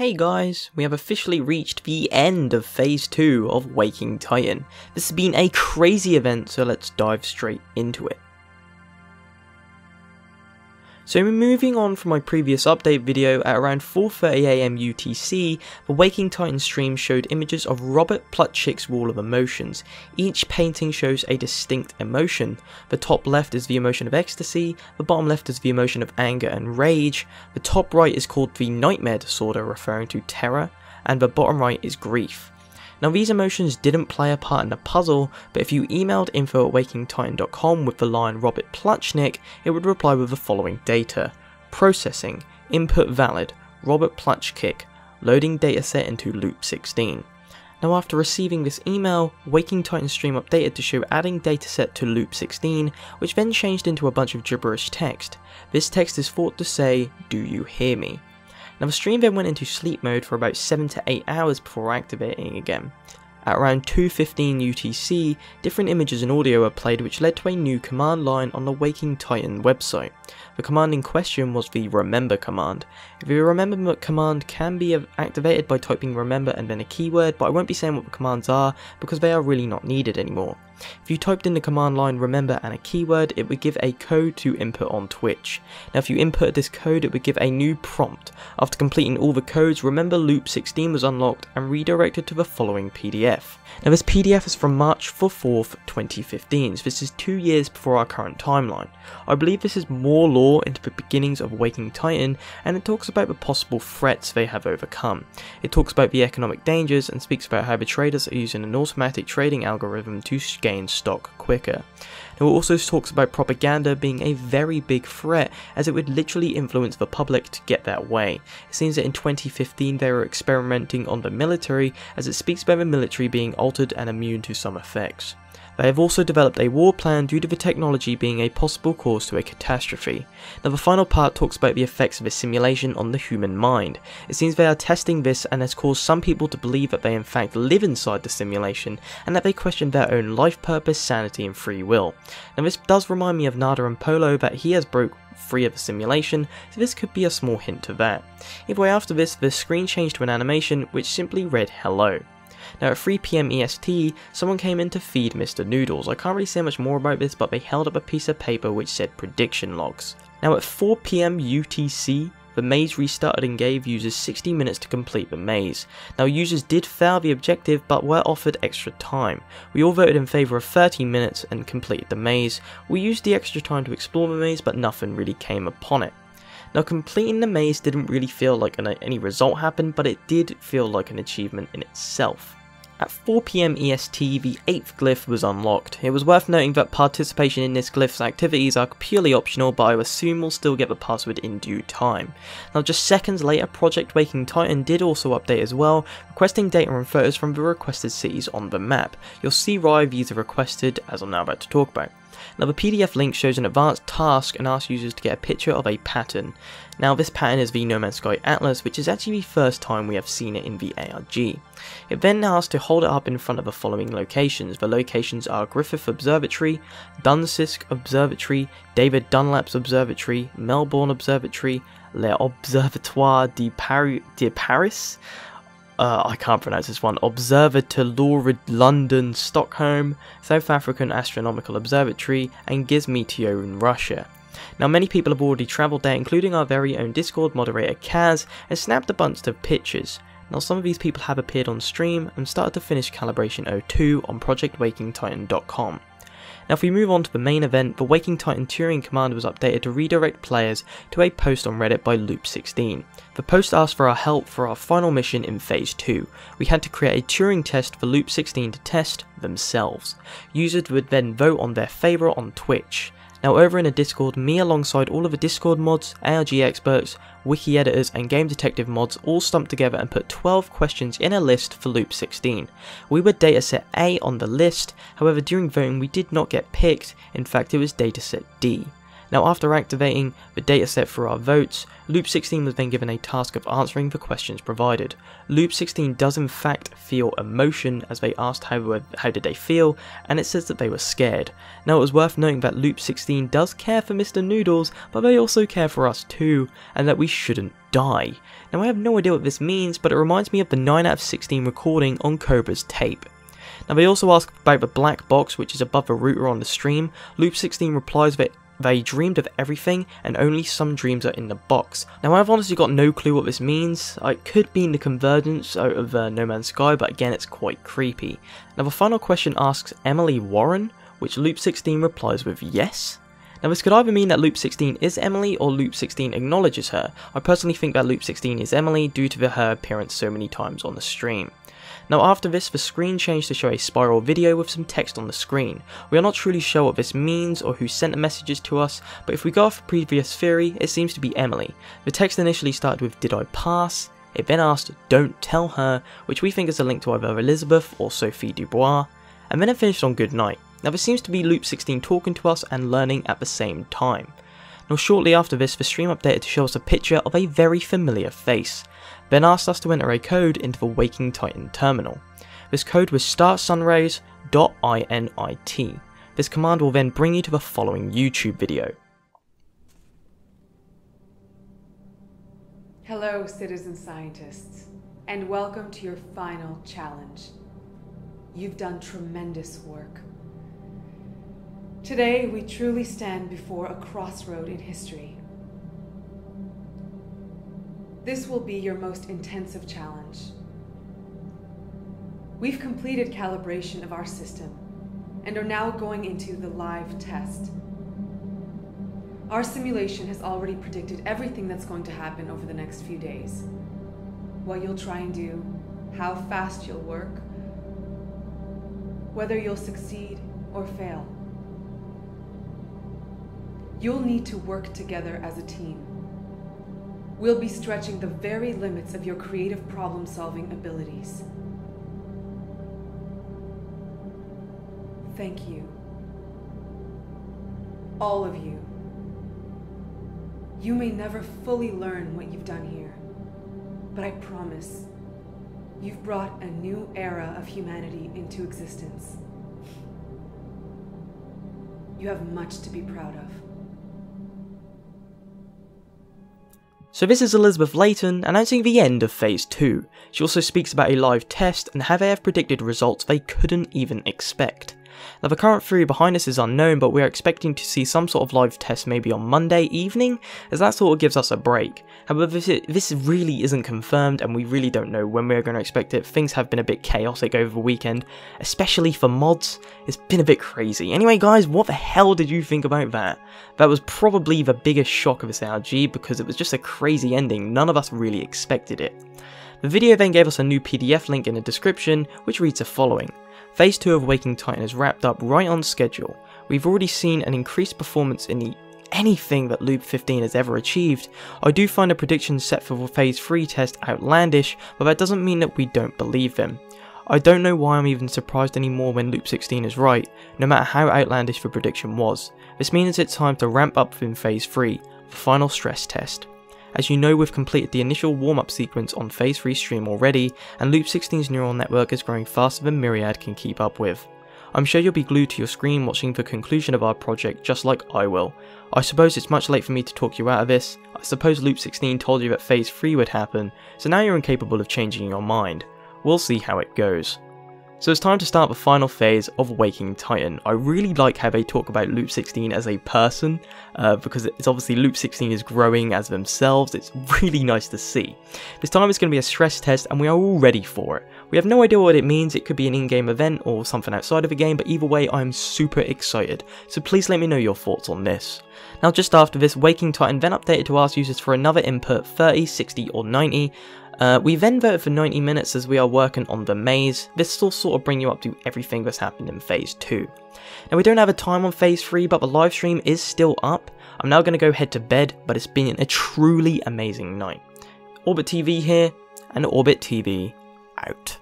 Hey guys, we have officially reached the end of Phase 2 of Waking Titan. This has been a crazy event, so let's dive straight into it. So moving on from my previous update video, at around 4:30 AM UTC, the Waking Titan stream showed images of Robert Plutchik's Wall of Emotions. Each painting shows a distinct emotion. The top left is the emotion of ecstasy, the bottom left is the emotion of anger and rage, the top right is called the Nightmare Disorder, referring to terror, and the bottom right is grief. Now these emotions didn't play a part in the puzzle, but if you emailed info@wakingtitan.com with the line Robert Plutchik, it would reply with the following data: processing, input valid, Robert Plutchik, loading dataset into loop 16. Now after receiving this email, Waking Titan stream updated to show adding dataset to loop 16, which then changed into a bunch of gibberish text. This text is thought to say, "Do you hear me?" Now the stream then went into sleep mode for about 7 to 8 hours before activating again. At around 2:15 UTC, different images and audio were played, which led to a new command line on the Waking Titan website. The command in question was the remember command. If you remember command can be activated by typing remember and then a keyword, but I won't be saying what the commands are because they are really not needed anymore. If you typed in the command line remember and a keyword, it would give a code to input on Twitch. Now if you input this code, it would give a new prompt. After completing all the codes, remember loop 16 was unlocked and redirected to the following PDF. Now this PDF is from March 4th, 2015, so this is 2 years before our current timeline. I believe this is more lore into the beginnings of Waking Titan, and it talks about the possible threats they have overcome. It talks about the economic dangers and speaks about how the traders are using an automatic trading algorithm to gain stock quicker. It also talks about propaganda being a very big threat, as it would literally influence the public to get that way. It seems that in 2015 they were experimenting on the military, as it speaks about the military being altered and immune to some effects. They have also developed a war plan due to the technology being a possible cause to a catastrophe. Now the final part talks about the effects of a simulation on the human mind. It seems they are testing this and has caused some people to believe that they in fact live inside the simulation and that they question their own life purpose, sanity and free will. Now this does remind me of Nada and Polo, that he has broke free of the simulation, so this could be a small hint to that. Either way, after this, the screen changed to an animation which simply read hello. Now at 3 PM EST, someone came in to feed Mr. Noodles. I can't really say much more about this, but they held up a piece of paper which said prediction logs. Now at 4 PM UTC, the maze restarted and gave users 60 minutes to complete the maze. Now users did fail the objective but were offered extra time. We all voted in favour of 30 minutes and completed the maze. We used the extra time to explore the maze, but nothing really came upon it. Now completing the maze didn't really feel like any result happened, but it did feel like an achievement in itself. At 4 PM EST, the 8th glyph was unlocked. It was worth noting that participation in this glyph's activities are purely optional, but I assume we'll still get the password in due time. Now just seconds later, Project Waking Titan did also update as well, requesting data and photos from the requested cities on the map. You'll see why these are requested, as I'm now about to talk about. Now the PDF link shows an advanced task and asks users to get a picture of a pattern. Now this pattern is the No Man's Sky Atlas, which is actually the first time we have seen it in the ARG. It then asks to hold it up in front of the following locations. The locations are Glyph Observatory, Dunsisk Observatory, David Dunlap's Observatory, Melbourne Observatory, L'Observatoire de Paris, I can't pronounce this one, Observatoire London, Stockholm, South African Astronomical Observatory, and Gizmeteo in Russia. Now many people have already travelled there, including our very own Discord moderator Kaz, and snapped a bunch of pictures. Now some of these people have appeared on stream and started to finish Calibration 02 on ProjectWakingTitan.com. Now if we move on to the main event, the Waking Titan Turing command was updated to redirect players to a post on Reddit by Loop 16. The post asked for our help for our final mission in Phase 2. We had to create a Turing test for Loop 16 to test themselves. Users would then vote on their favourite on Twitch. Now over in a Discord, me alongside all of the Discord mods, ARG experts, wiki editors and game detective mods all stumped together and put 12 questions in a list for Loop 16. We were dataset A on the list, however during voting we did not get picked, in fact it was dataset D. Now after activating the dataset for our votes, Loop 16 was then given a task of answering the questions provided. Loop 16 does in fact feel emotion, as they asked how did they feel, and it says that they were scared. Now it was worth noting that Loop 16 does care for Mr. Noodles, but they also care for us too, and that we shouldn't die. Now I have no idea what this means, but it reminds me of the 9 out of 16 recording on Cobra's tape. Now they also ask about the black box which is above the router on the stream. Loop 16 replies that they dreamed of everything and only some dreams are in the box. Now I've honestly got no clue what this means. It could mean the convergence out of No Man's Sky, but again it's quite creepy. Now the final question asks Emily Warren, which Loop 16 replies with yes. Now this could either mean that Loop 16 is Emily or Loop 16 acknowledges her. I personally think that Loop 16 is Emily due to her appearance so many times on the stream. Now after this, the screen changed to show a spiral video with some text on the screen. We are not truly sure what this means or who sent the messages to us, but if we go off the previous theory, it seems to be Emily. The text initially started with "Did I pass?" It then asked "Don't tell her," which we think is a link to either Elizabeth or Sophie Dubois, and then it finished on "Good night." Now this seems to be Loop 16 talking to us and learning at the same time. Now shortly after this, the stream updated to show us a picture of a very familiar face. Then asked us to enter a code into the Waking Titan terminal. This code was startsunrays.init. This command will then bring you to the following YouTube video. Hello citizen scientists, and welcome to your final challenge. You've done tremendous work. Today we truly stand before a crossroad in history. This will be your most intensive challenge. We've completed calibration of our system and are now going into the live test. Our simulation has already predicted everything that's going to happen over the next few days. What you'll try and do, how fast you'll work, whether you'll succeed or fail. You'll need to work together as a team. We'll be stretching the very limits of your creative problem-solving abilities. Thank you. All of you. You may never fully learn what you've done here, but I promise you've brought a new era of humanity into existence. You have much to be proud of. So this is Elizabeth Layton announcing the end of Phase 2. She also speaks about a live test and how they have predicted results they couldn't even expect. Now the current theory behind this is unknown, but we are expecting to see some sort of live test maybe on Monday evening, as that sort of gives us a break. However, this really isn't confirmed and we really don't know when we're going to expect it. Things have been a bit chaotic over the weekend, especially for mods. It's been a bit crazy. Anyway guys, what the hell did you think about that? That was probably the biggest shock of this LG because it was just a crazy ending. None of us really expected it. The video then gave us a new PDF link in the description, which reads the following. Phase 2 of Waking Titan is wrapped up right on schedule. We've already seen an increased performance in anything that Loop 15 has ever achieved. I do find the predictions set for the Phase 3 test outlandish, but that doesn't mean that we don't believe them. I don't know why I'm even surprised anymore when Loop 16 is right, no matter how outlandish the prediction was. This means it's time to ramp up in Phase 3, the final stress test. As you know, we've completed the initial warm-up sequence on Phase 3 stream already, and Loop 16's neural network is growing faster than Myriad can keep up with. I'm sure you'll be glued to your screen watching the conclusion of our project just like I will. I suppose it's much late for me to talk you out of this. I suppose Loop 16 told you that Phase 3 would happen, so now you're incapable of changing your mind. We'll see how it goes. So it's time to start the final phase of Waking Titan. I really like how they talk about Loop 16 as a person, because it's obviously Loop 16 is growing as themselves. It's really nice to see. This time it's going to be a stress test and we are all ready for it. We have no idea what it means. It could be an in-game event or something outside of the game, but either way I'm super excited. So please let me know your thoughts on this. Now just after this, Waking Titan then updated to ask users for another input, 30, 60 or 90. We then voted for 90 minutes as we are working on the maze. This will sort of bring you up to everything that's happened in Phase 2. Now we don't have a time on Phase 3, but the live stream is still up. I'm now going to go head to bed, but it's been a truly amazing night. Orbit TV here, and Orbit TV out.